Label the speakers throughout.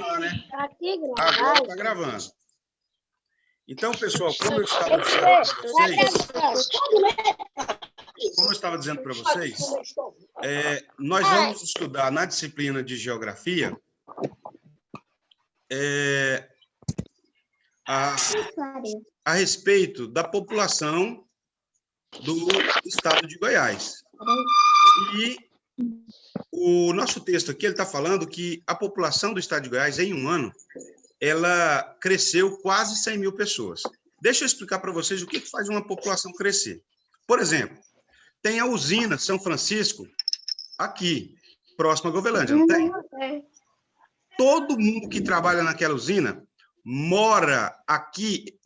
Speaker 1: filmar, né?
Speaker 2: Aqui,
Speaker 1: Agora está gravando. Então, pessoal, como eu estava dizendo para vocês, nós vamos estudar na disciplina de geografia a respeito da população do estado de Goiás. E o nosso texto aqui, ele está falando que a população do estado de Goiás, em um ano, ela cresceu quase 100 mil pessoas. Deixa eu explicar para vocês o que faz uma população crescer. Por exemplo, tem a usina São Francisco, aqui, próximo a Govelândia, não tem? Todo mundo que trabalha naquela usina mora aqui,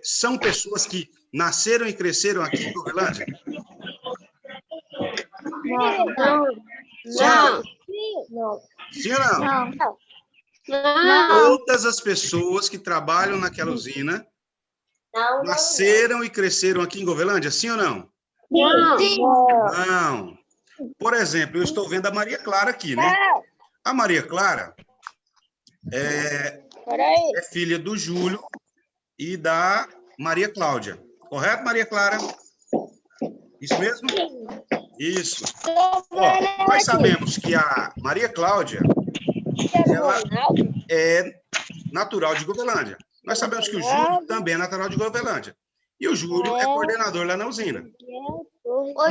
Speaker 1: são pessoas que nasceram e cresceram aqui em Govelândia?
Speaker 2: Não.
Speaker 1: Sim ou não?
Speaker 2: Não.
Speaker 1: Todas as pessoas que trabalham naquela usina nasceram e cresceram aqui em Govelândia, sim ou não? Não. Por exemplo, eu estou vendo a Maria Clara aqui, né? A Maria Clara é filha do Júlio e da Maria Cláudia. Correto, Maria Clara? Isso mesmo? Isso. Ó, nós sabemos que a Maria Cláudia ela é natural de Govelândia. Nós sabemos que o Júlio também é natural de Govelândia. E o Júlio é coordenador lá na usina.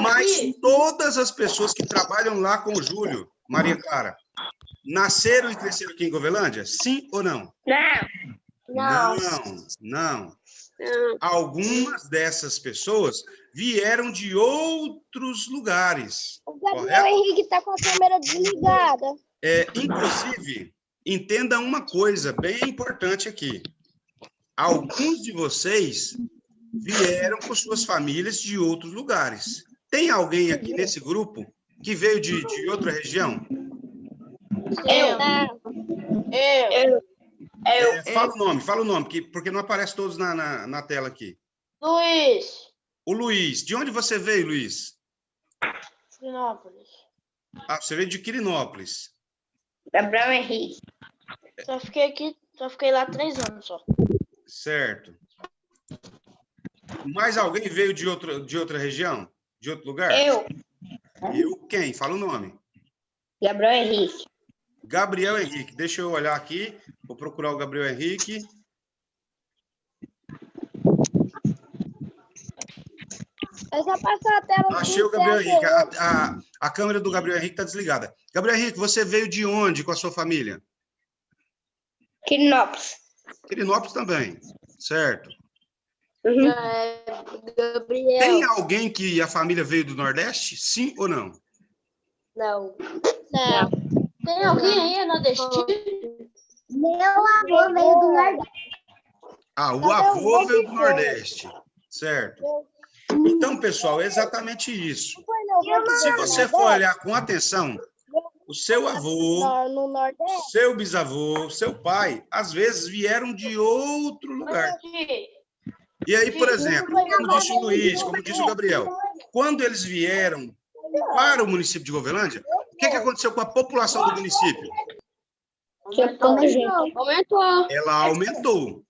Speaker 1: Mas todas as pessoas que trabalham lá com o Júlio, Maria Clara, nasceram e cresceram aqui em Govelândia? Sim ou não? Não. Algumas dessas pessoas vieram de outros lugares.
Speaker 2: O Gabriel Henrique está com a câmera desligada.
Speaker 1: Inclusive, entenda uma coisa bem importante aqui. Alguns de vocês vieram com suas famílias de outros lugares. Tem alguém aqui nesse grupo que veio de outra região? Fala o nome, porque não aparece todos na tela aqui.
Speaker 3: Luiz.
Speaker 1: O Luiz. De onde você veio, Luiz?
Speaker 3: Quirinópolis.
Speaker 1: Ah, você veio de Quirinópolis.
Speaker 3: Gabriel Henrique. Só fiquei lá 3 anos só.
Speaker 1: Certo. Mais alguém veio de outra região? De outro lugar?
Speaker 3: Eu.
Speaker 1: Quem? Fala o nome.
Speaker 3: Gabriel Henrique.
Speaker 1: Gabriel Henrique. Deixa eu olhar aqui. Vou procurar o Gabriel Henrique.
Speaker 2: É só passar a tela.
Speaker 1: Achei o Gabriel Henrique. A câmera do Gabriel Henrique está desligada. Gabriel Henrique, você veio de onde com a sua família?
Speaker 3: Quirinópolis.
Speaker 1: Quirinópolis também. Certo.
Speaker 2: Gabriel.
Speaker 1: Tem alguém que a família veio do Nordeste? Sim ou não?
Speaker 2: Não.
Speaker 3: Tem alguém aí nordestino?
Speaker 2: Meu avô veio do Nordeste.
Speaker 1: Ah, o avô veio do Nordeste. Certo. Então, pessoal, é exatamente isso. Se você for olhar com atenção, o seu avô, seu bisavô, seu pai, às vezes vieram de outro lugar. E aí, por exemplo, como disse o Luiz, como disse o Gabriel, quando eles vieram para o município de Govelândia, o que aconteceu com a população do município?
Speaker 2: Aumentou.
Speaker 1: Ela aumentou.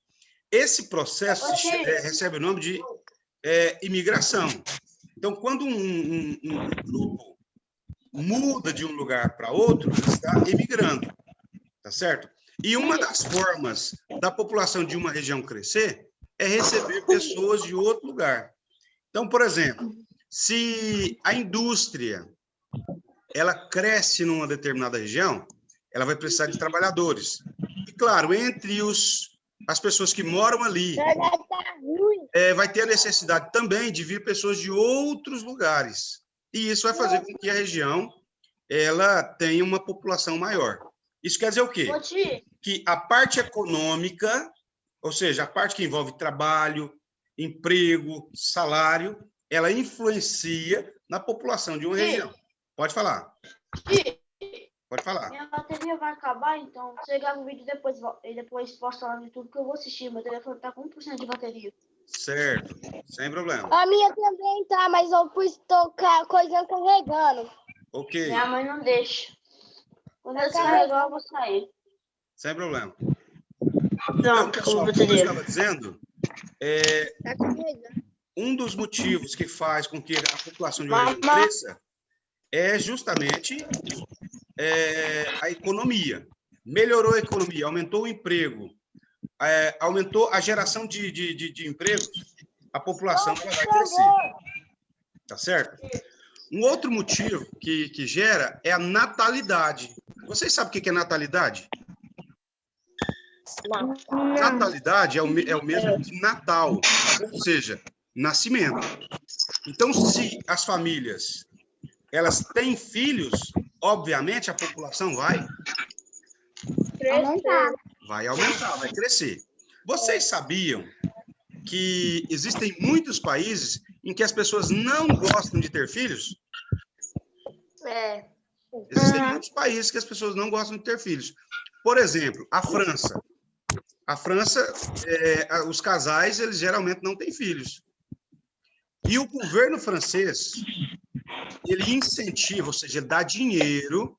Speaker 1: Esse processo recebe o nome de imigração. Então, quando um grupo muda de um lugar para outro, ele está emigrando, tá certo? E uma das formas da população de uma região crescer é receber pessoas de outro lugar. Então, por exemplo, se a indústria ela cresce numa determinada região, ela vai precisar de trabalhadores. E, claro, entre as pessoas que moram ali, vai ter a necessidade também de vir pessoas de outros lugares. E isso vai fazer com que a região ela tenha uma população maior. Isso quer dizer o quê? Que a parte econômica, ou seja, a parte que envolve trabalho, emprego, salário, ela influencia na população de uma região. Pode falar. Pode falar.
Speaker 3: Minha bateria vai acabar, então você grava o vídeo e depois posta lá no YouTube que eu vou assistir. Meu telefone tá com 1% de bateria.
Speaker 1: Certo, sem problema.
Speaker 2: A minha também tá, mas eu pus coisa carregando.
Speaker 1: Ok.
Speaker 3: Minha mãe não deixa. Quando eu descarregar, eu vou sair.
Speaker 1: Sem problema.
Speaker 3: Não,
Speaker 1: pessoal, como eu estava dizendo, um dos motivos que faz com que a população de uma região cresça é justamente a economia. Melhorou a economia, aumentou o emprego, aumentou a geração de empregos, a população vai crescer. Tá certo? Um outro motivo que gera é a natalidade. Vocês sabem o que é natalidade? Natalidade é o mesmo que Natal, ou seja, nascimento. Então, se as famílias elas têm filhos, obviamente a população vai aumentar, vai crescer. Vocês sabiam que existem muitos países em que as pessoas não gostam de ter filhos? Existem muitos países que as pessoas não gostam de ter filhos. Por exemplo, a França. A França, os casais, eles geralmente não têm filhos. E o governo francês, ele incentiva, ou seja, ele dá dinheiro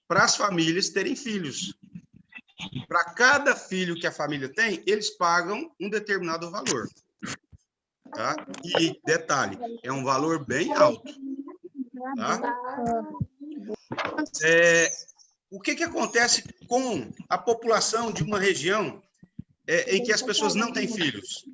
Speaker 1: para as famílias terem filhos. Para cada filho que a família tem, eles pagam um determinado valor. Tá? E, detalhe, é um valor bem alto. Tá? O que acontece com a população de uma região em que as pessoas não têm filhos?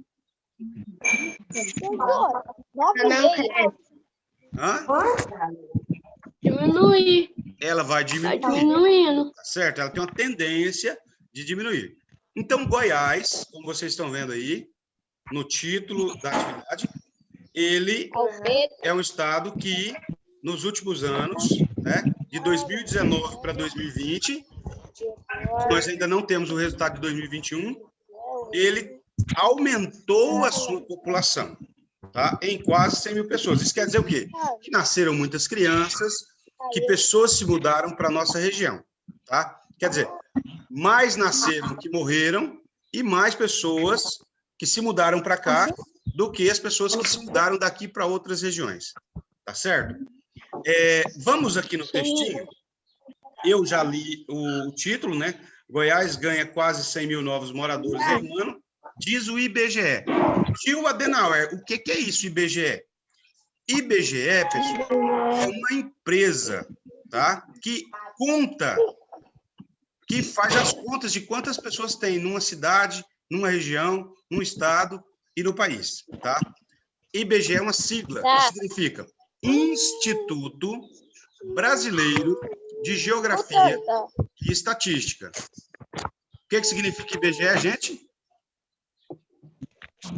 Speaker 3: Diminuir.
Speaker 1: Ela vai diminuir.
Speaker 3: Vai diminuindo.
Speaker 1: Tá certo? Ela tem uma tendência de diminuir. Então, Goiás, como vocês estão vendo aí, no título da atividade, ele é um estado que, nos últimos anos, né, de 2019 para 2020, nós ainda não temos o resultado de 2021, ele aumentou a sua população, tá, em quase 100 mil pessoas. Isso quer dizer o quê? Que nasceram muitas crianças, que pessoas se mudaram para a nossa região. Tá? Quer dizer, mais nasceram que morreram e mais pessoas que se mudaram para cá do que as pessoas que se mudaram daqui para outras regiões. Tá certo? Vamos aqui no textinho. Eu já li o título, né? Goiás ganha quase 100 mil novos moradores em um ano, diz o IBGE. Tio Adenauer, o que é isso, IBGE? IBGE, pessoal, é uma empresa, tá? Que conta, que faz as contas de quantas pessoas tem numa cidade, numa região, num estado e no país, tá? IBGE é uma sigla, que significa Instituto Brasileiro de Geografia e Estatística. O que significa IBGE, gente?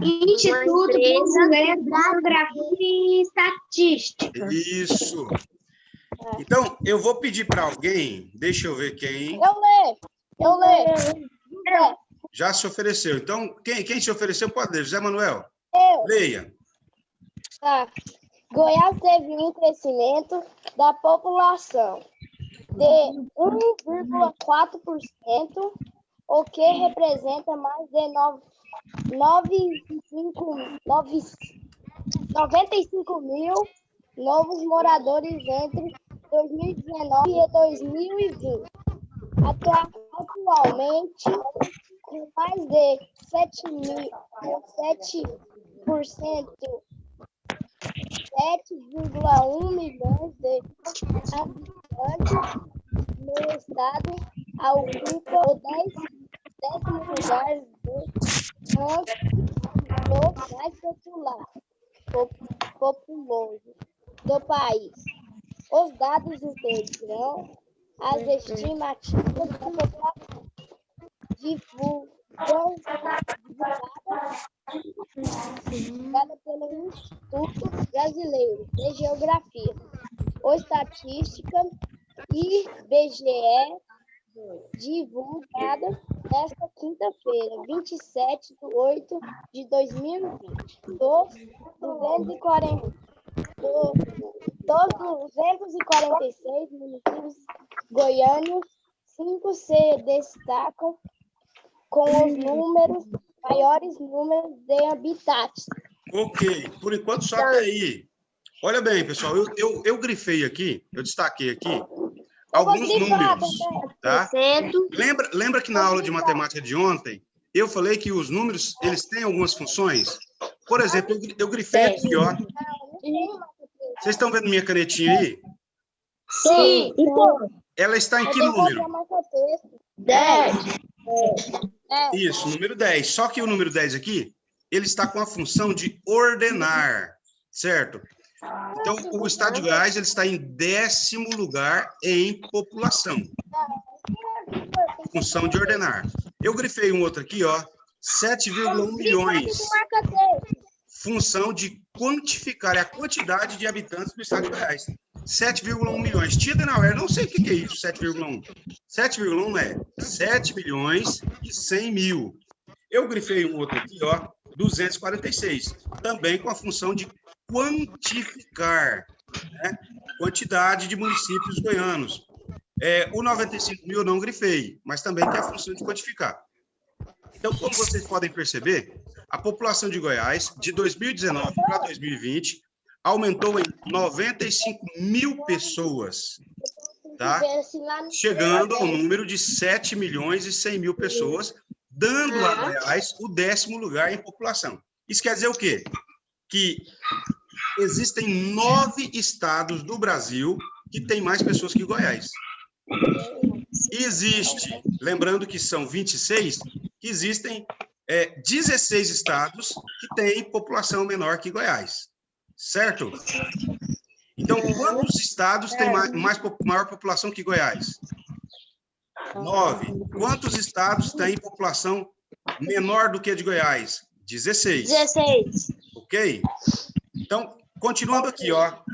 Speaker 3: Instituto Brasileiro de Geografia e Estatística.
Speaker 1: Isso. Então, eu vou pedir para alguém, deixa eu ver quem.
Speaker 2: Eu leio.
Speaker 1: Já se ofereceu. Então, quem se ofereceu pode ler. José Manuel, leia.
Speaker 2: Tá. Goiás teve um crescimento da população de 1,4%, o que representa mais de 95 mil novos moradores entre 2019 e 2020. Atualmente, com mais de 7,1 milhões de habitantes no estado, ocupa o 10º lugar do mais populoso do país. Os dados integram as estimativas da população divulgada pelo Instituto Brasileiro de Geografia e Estatística, IBGE, divulgada nesta quinta-feira, 27 de 8 de 2020. Dos 246 municípios goianos, 5 se destacam com os maiores números de habitantes.
Speaker 1: Ok, por enquanto só até aí. Olha bem, pessoal, eu grifei aqui, eu destaquei aqui alguns números, tá?
Speaker 3: 60.
Speaker 1: Lembra que na aula de matemática de ontem, eu falei que os números, eles têm algumas funções? Por exemplo, eu grifei aqui, ó. Vocês estão vendo minha canetinha aí?
Speaker 3: Sim.
Speaker 1: Ela está em que número?
Speaker 3: 10.
Speaker 1: Isso, número 10. Só que o número 10 aqui, ele está com a função de ordenar, certo? Então, o estado de Goiás, ele está em 10º lugar em população. Função de ordenar. Eu grifei um outro aqui, ó, 7,1 milhões. Função de quantificar a quantidade de habitantes do estado de Goiás. 7,1 milhões. Tia Denauer, não sei o que é isso, 7,1. 7,1 é 7 milhões e 100 mil. Eu grifei um outro aqui, ó, 246. Também com a função de quantificar, né? Quantidade de municípios goianos. O 95 mil eu não grifei, mas também tem a função de quantificar. Então, como vocês podem perceber, a população de Goiás, de 2019 para 2020, aumentou em 95 mil pessoas, tá? Chegando ao número de 7 milhões e 100 mil pessoas, dando a Goiás o 10º lugar em população. Isso quer dizer o quê? Que existem 9 estados do Brasil que têm mais pessoas que Goiás. Existe, lembrando que são 26, existem 16 estados que têm população menor que Goiás, certo? Então, quantos estados têm maior população que Goiás? 9. Quantos estados têm população menor do que a de Goiás? 16.
Speaker 3: 16.
Speaker 1: Ok? Então, continuando aqui, ó.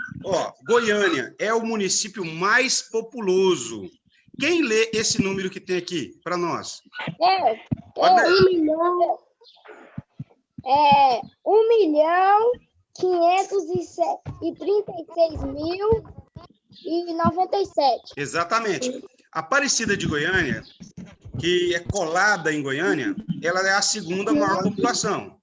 Speaker 1: Goiânia é o município mais populoso. Quem lê esse número que tem aqui para nós?
Speaker 2: 1.536.097.
Speaker 1: Exatamente. Aparecida de Goiânia, que é colada em Goiânia, ela é a segunda maior população.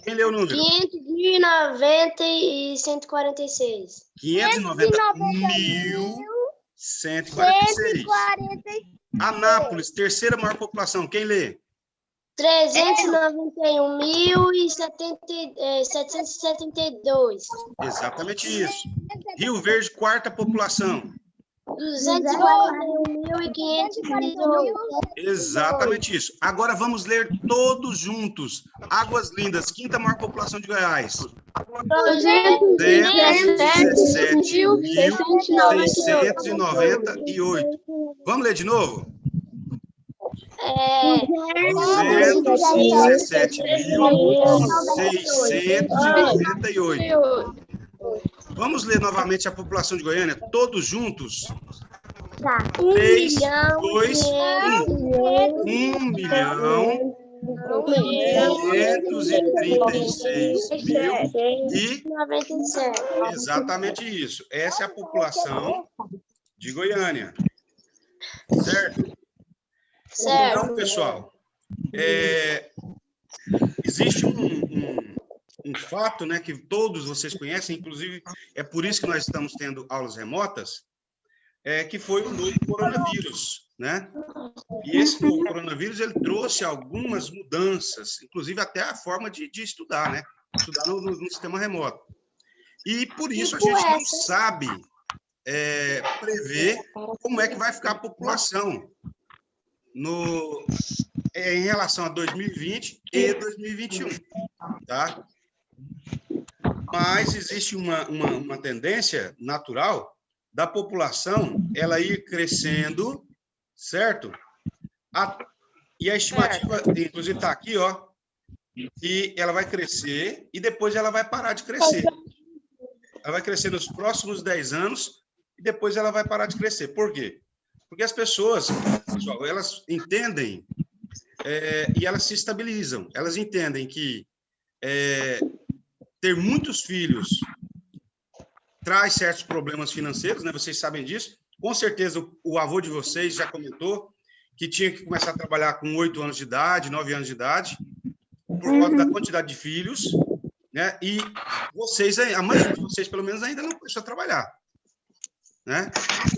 Speaker 1: Quem leu o número?
Speaker 3: 590 e 146.
Speaker 1: 590.146. Anápolis, terceira maior população. Quem lê?
Speaker 3: 391.772.
Speaker 1: Exatamente isso. Rio Verde, quarta população.
Speaker 3: 241.518.
Speaker 1: Exatamente isso. Agora vamos ler todos juntos. Águas Lindas, quinta maior população de Goiás. 217.698. Vamos ler de novo? 217.698. Vamos ler novamente a população de Goiânia, todos juntos? 3, 2, 1. 1.536.097. Exatamente isso. Essa é a população de Goiânia. Certo? Então, pessoal, existe um fato, né, que todos vocês conhecem, inclusive é por isso que nós estamos tendo aulas remotas, que foi o novo coronavírus, né? E esse novo coronavírus, ele trouxe algumas mudanças, inclusive até a forma de estudar, né? Estudar no sistema remoto. E por isso a gente não sabe prever como é que vai ficar a população em relação a 2020 e 2021, tá? Mas existe uma tendência natural da população ela ir crescendo, certo? E a estimativa, inclusive, está aqui, ó, e ela vai crescer e depois ela vai parar de crescer. Ela vai crescer nos próximos 10 anos e depois ela vai parar de crescer. Por quê? Porque as pessoas, pessoal, elas entendem e elas se estabilizam. Elas entendem que ter muitos filhos traz certos problemas financeiros, né? Vocês sabem disso. Com certeza, o avô de vocês já comentou que tinha que começar a trabalhar com 8 anos de idade, 9 anos de idade, por causa da quantidade de filhos, né? E vocês, a maioria de vocês, pelo menos, ainda não começou a trabalhar. né?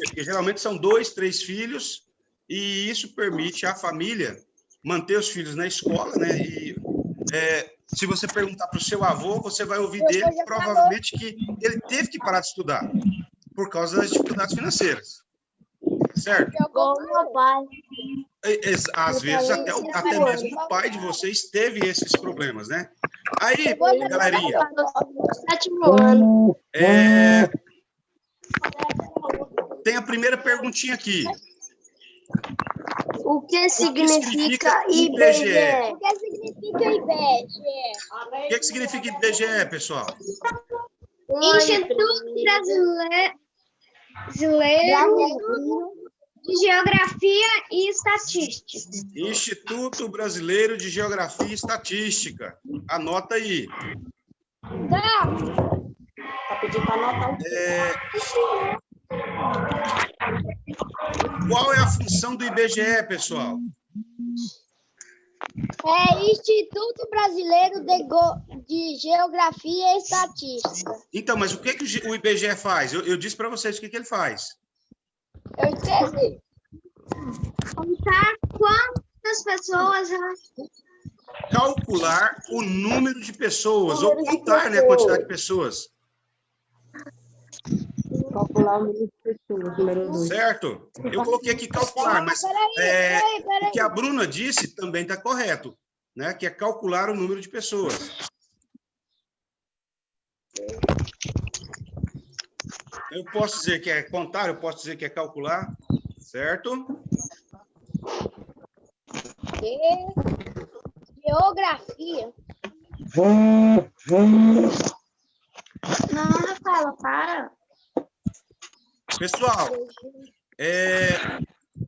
Speaker 1: Porque geralmente são 2, 3 filhos, e isso permite à família manter os filhos na escola, né? E se você perguntar para o seu avô, você vai ouvir dele provavelmente que ele teve que parar de estudar por causa das dificuldades financeiras, certo?
Speaker 2: Igual meu pai.
Speaker 1: Às vezes até mesmo o pai de vocês teve esses problemas, né? Aí, galerinha,
Speaker 2: 7º ano.
Speaker 1: tem a primeira perguntinha aqui.
Speaker 2: O que significa
Speaker 1: IBGE?
Speaker 2: IBGE? O que significa IBGE?
Speaker 1: O que significa IBGE, pessoal?
Speaker 2: Instituto Brasileiro de Geografia e Estatística.
Speaker 1: Instituto Brasileiro de Geografia e Estatística. Anota aí.
Speaker 2: Tá.
Speaker 3: Tá pedindo para anotar
Speaker 1: Qual é a função do IBGE, pessoal?
Speaker 2: Instituto Brasileiro de Geografia e Estatística.
Speaker 1: Então, mas o que o IBGE faz? Eu disse para vocês o que ele faz.
Speaker 2: Eu esqueci. Contar quantas pessoas...
Speaker 1: Calcular o número de pessoas, ou contar, né, a quantidade de pessoas.
Speaker 4: Calcular o número de pessoas, número 2.
Speaker 1: Certo? Eu coloquei aqui calcular, mas o que a Bruna disse também está correto, né? Que é calcular o número de pessoas. Eu posso dizer que é contar, eu posso dizer que é calcular, certo?
Speaker 2: Geografia. Não, Rafaela, para.
Speaker 1: Pessoal,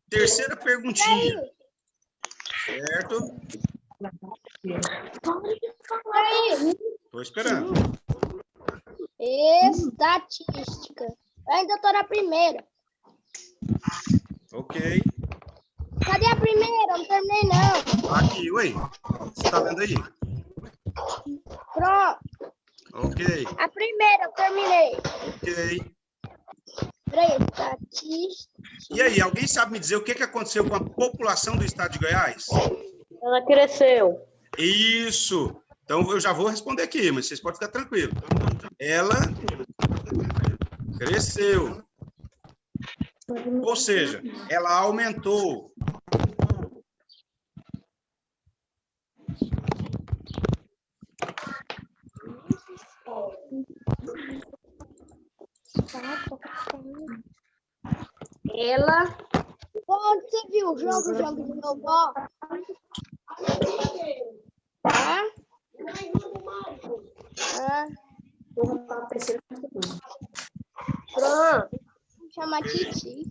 Speaker 1: terceira perguntinha, certo? Estou esperando.
Speaker 2: Estatística. Eu ainda estou na primeira.
Speaker 1: Ok.
Speaker 2: Cadê a primeira? Não terminei, não.
Speaker 1: Aqui, oi. Você está vendo aí?
Speaker 2: Pronto.
Speaker 1: Ok.
Speaker 2: A primeira eu terminei.
Speaker 1: Ok.
Speaker 2: Estatística.
Speaker 1: E aí, alguém sabe me dizer o que aconteceu com a população do estado de Goiás?
Speaker 4: Ela cresceu.
Speaker 1: Isso. Então, eu já vou responder aqui, mas vocês podem ficar tranquilos. Ela cresceu. Ou seja, ela aumentou.
Speaker 2: Ela. Onde você viu o jogo de novo? Ó. Tá? Pronto. Chama Titi.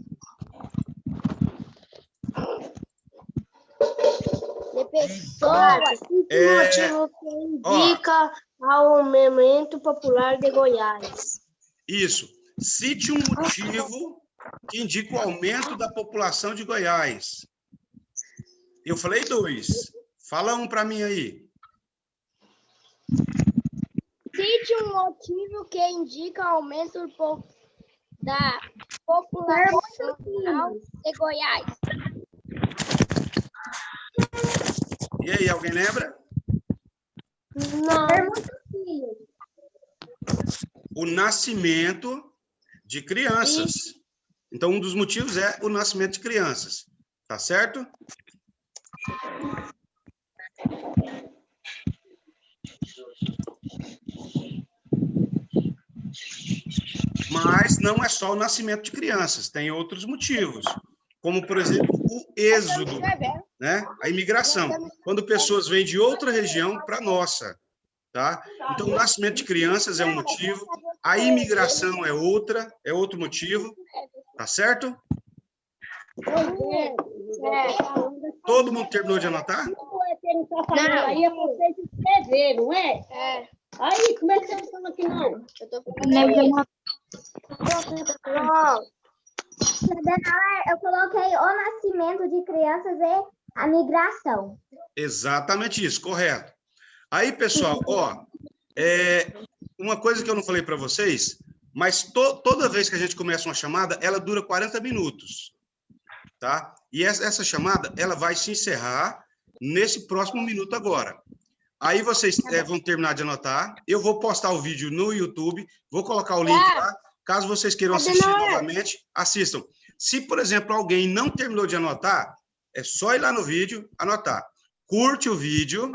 Speaker 2: De pessoa.
Speaker 4: Motivo que indica ao aumento popular de Goiás.
Speaker 1: Isso. Cite um motivo que indica o aumento da população de Goiás. Eu falei 2. Fala um para mim aí.
Speaker 2: Cite um motivo que indica o aumento da população de Goiás.
Speaker 1: E aí, alguém lembra?
Speaker 2: Não.
Speaker 1: O nascimento de crianças. Então, um dos motivos é o nascimento de crianças. Tá certo? Mas não é só o nascimento de crianças, tem outros motivos, como, por exemplo, o êxodo, né? A imigração, quando pessoas vêm de outra região para a nossa, tá? Então, o nascimento de crianças é um motivo, a imigração é outro motivo, tá certo? Todo mundo terminou de anotar?
Speaker 4: Não, aí é você se escrever, não é?
Speaker 2: É.
Speaker 4: Aí, como é que você fala que não?
Speaker 2: Eu tô falando. Eu coloquei o nascimento de crianças e a migração.
Speaker 1: Exatamente isso, correto. Aí, pessoal, ó, uma coisa que eu não falei para vocês, mas toda vez que a gente começa uma chamada, ela dura 40 minutos, tá? E essa chamada, ela vai se encerrar nesse próximo minuto agora. Aí vocês vão terminar de anotar. Eu vou postar o vídeo no YouTube, vou colocar o link lá. Caso vocês queiram assistir novamente, assistam. Se, por exemplo, alguém não terminou de anotar, é só ir lá no vídeo, anotar. Curte o vídeo.